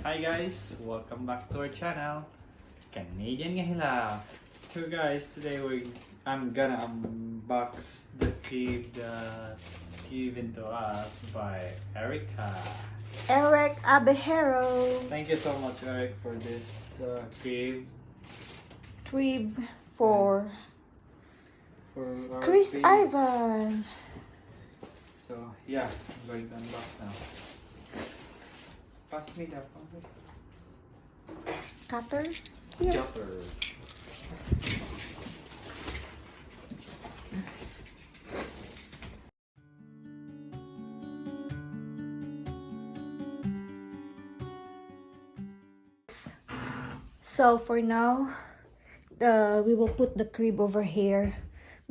Hi guys, welcome back to our channel, Canadian Ngahila. So guys, today I'm gonna unbox the crib that given to us by Erica. Eric Abejero. Thank you so much, Eric, for this crib Crib for for our Chris crib. Ivan. So yeah, I'm going to unbox now. Pass me that one. Cutter. Here. Jumper. So for now, we will put the crib over here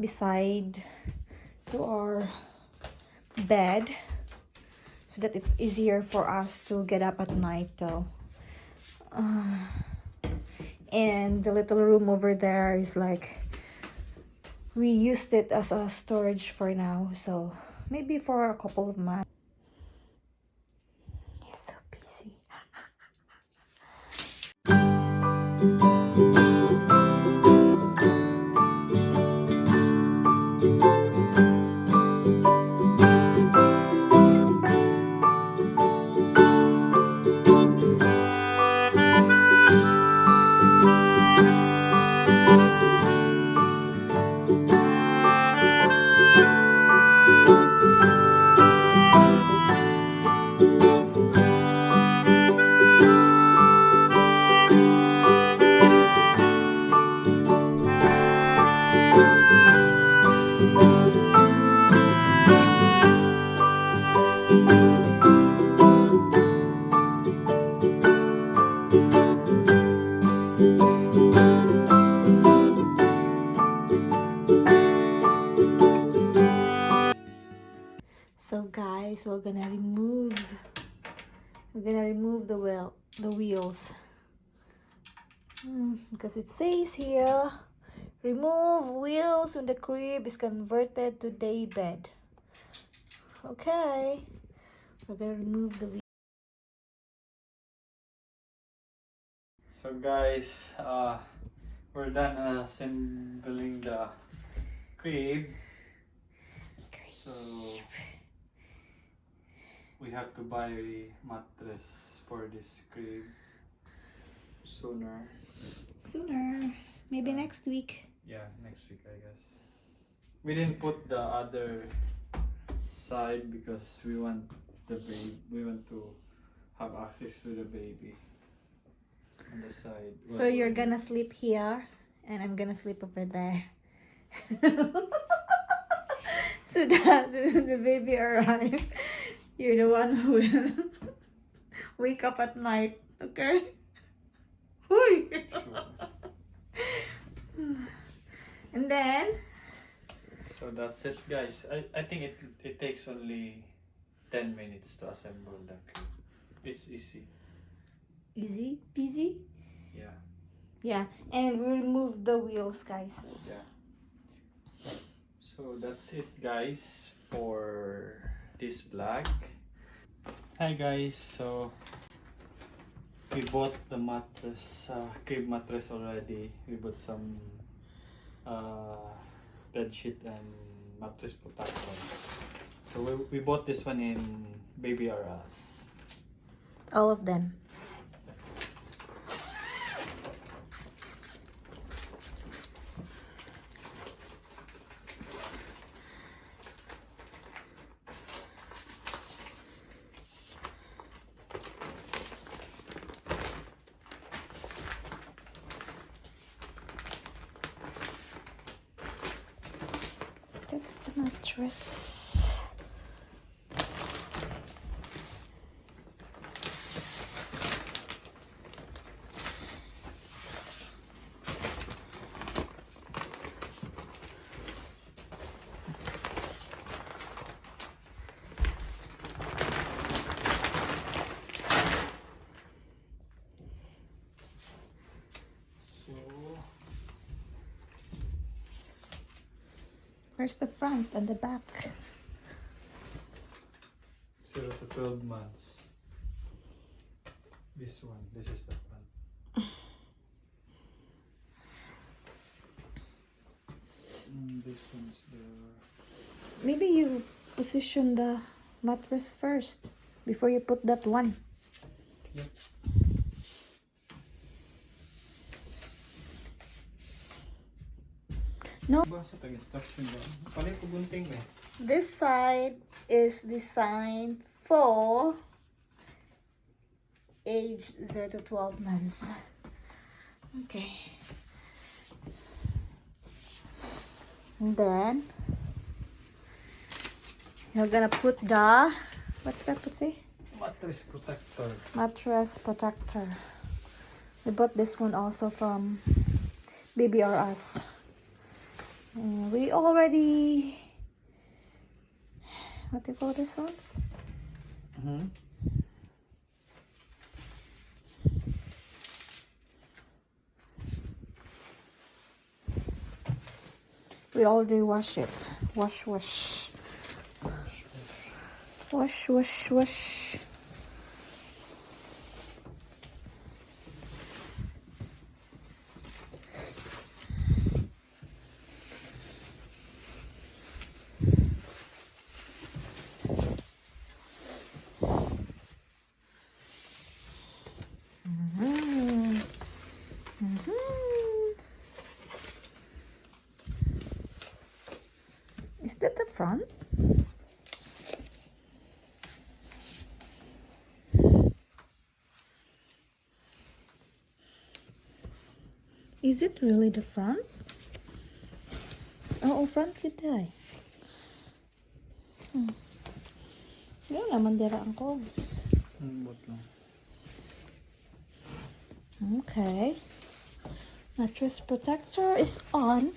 beside to our bed so that it's easier for us to get up at night though. And the little room over there is like we used it as a storage for now, so maybe for a couple of months. He's so busy. So guys, we're gonna remove the wheels because it says here, remove wheels when the crib is converted to day bed. Okay, we're gonna remove the wheels. So guys, we're done assembling the crib. So we have to buy a mattress for this crib sooner. Maybe next week. Yeah, next week I guess. We didn't put the other side because we want to have access to the baby on the side. So you're gonna sleep here and I'm gonna sleep over there. So that the baby arrives, you're the one who will wake up at night, okay? Hui. Sure. And then So that's it guys. I think it takes only 10 minutes to assemble the crib. It's easy. easy peasy. Yeah. Yeah, and we remove the wheels, guys. Yeah. So that's it guys for this vlog. Hi guys, so we bought the mattress, crib mattress already. We bought some bed sheet and mattress protector. So we bought this one in Baby R Us. All of them. That's the mattress. So Where's the front and the back? 0 to 12 months. This one. This is the one. This one's the. Maybe you position the mattress first before you put that one. Yep. No. Ba sa tag-instruction ba? Palit ko gunting ba? This side is designed for age 0 to 12 months. Okay. And then you're gonna put the, what's that put say? Mattress protector. Mattress protector. We bought this one also from Baby R Us. We already, what do you call this one? We already wash it. Wash. Wash. Is that the front? Is it really the front? Oo, front kita eh. Yun naman diraan ko. Bot lang. Okay. Mattress protector is on.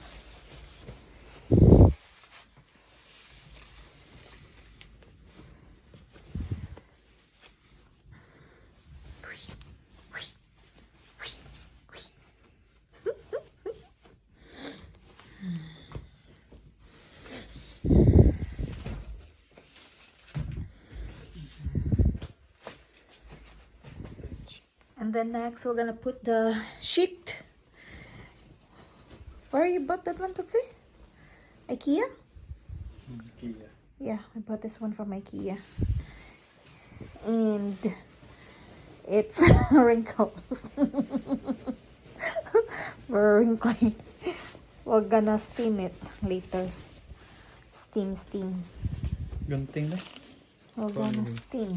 And then next we're gonna put the sheet. Where you bought that one, Putsi? IKEA? Kia. Yeah, I bought this one from IKEA. And it's wrinkles. Very wrinkly. We're gonna steam it later. Steam. Gunting na. We're gonna steam.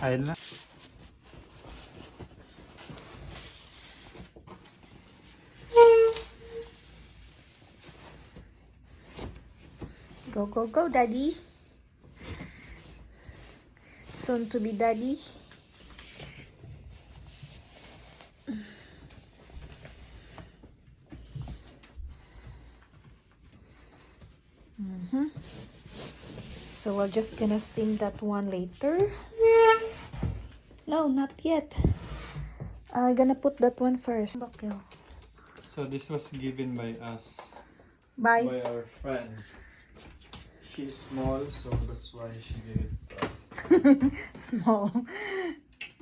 Ayun lang. Go, daddy. Soon to be daddy. So we're just gonna steam that one later. No, not yet. I'm gonna put that one first. Okay. So this was given by us. Bye. By our friend. She's small, so that's why she gave it to us. Small.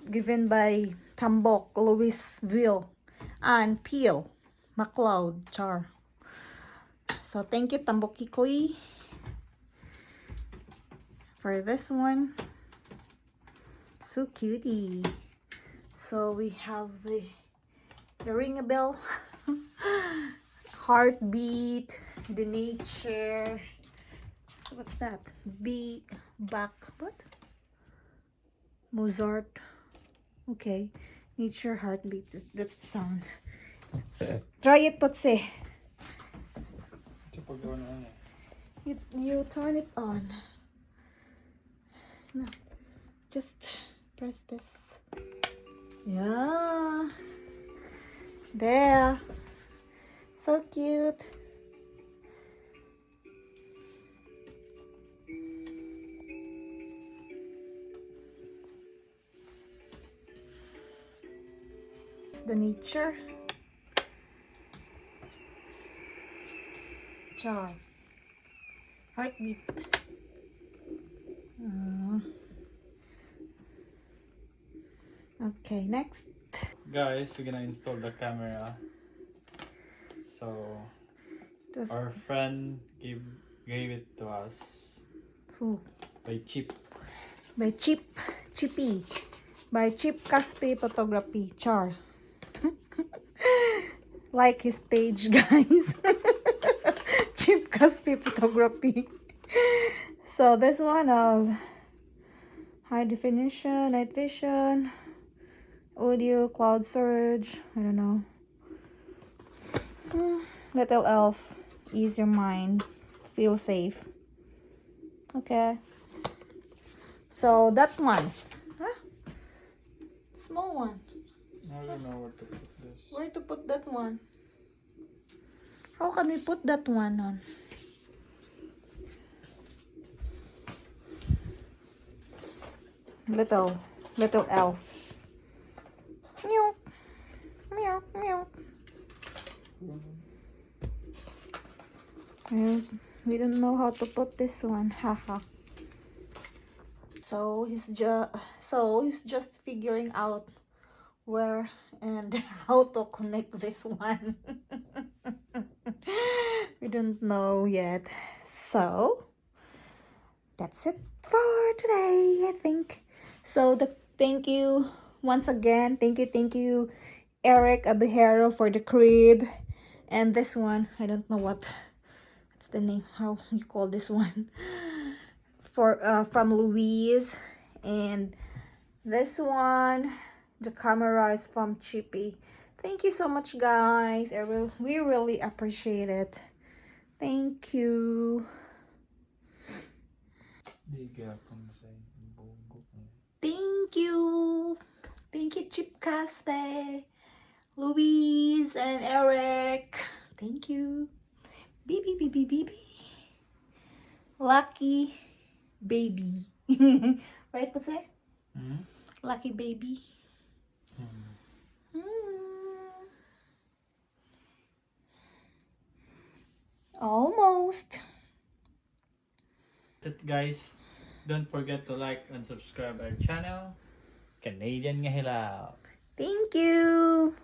Given by Tambok, Louisville, and Peel, McLeod, Char. So thank you, Tambokikoy, for this one. So cutie. So we have the ring a bell, heartbeat, the nature. So what's that? What? Mozart. Okay. Nature heartbeat. That's the sound. Try it, Potse. You turn it on. No. Just press this. Yeah. There. So cute. The nature. Char. Heartbeat. Okay, next. Guys, we're gonna install the camera. So This, our friend gave it to us who? by Chip. By Chippy. By Chip Caspe Photography. Char. Like his page, guys. Chip Caspe Photography. So this one of high definition, night vision, audio, cloud storage. I don't know. Little elf, ease your mind, feel safe. Okay. So that one, huh? Small one. I don't know where to put this. Where to put that one? How can we put that one on? Little elf. Meow, meow, meow. We don't know how to put this one. Haha. So he's just figuring out where and how to connect this one. We don't know yet. So that's it for today, I think. So thank you once again. Thank you, Eric Abihero for the crib. And this one, I don't know what's the name, how you call this one. For from Louise. And this one, the camera is from Chippy. Thank you so much, guys. We really appreciate it. Thank you. Thank you. Thank you, Chip Caspe, Louise, and Eric. Thank you. Baby, baby, baby. Lucky baby. Right, Jose? Lucky baby. Almost. That's it, guys. Don't forget to like and subscribe our channel. Canadian nga Hilaw. Thank you.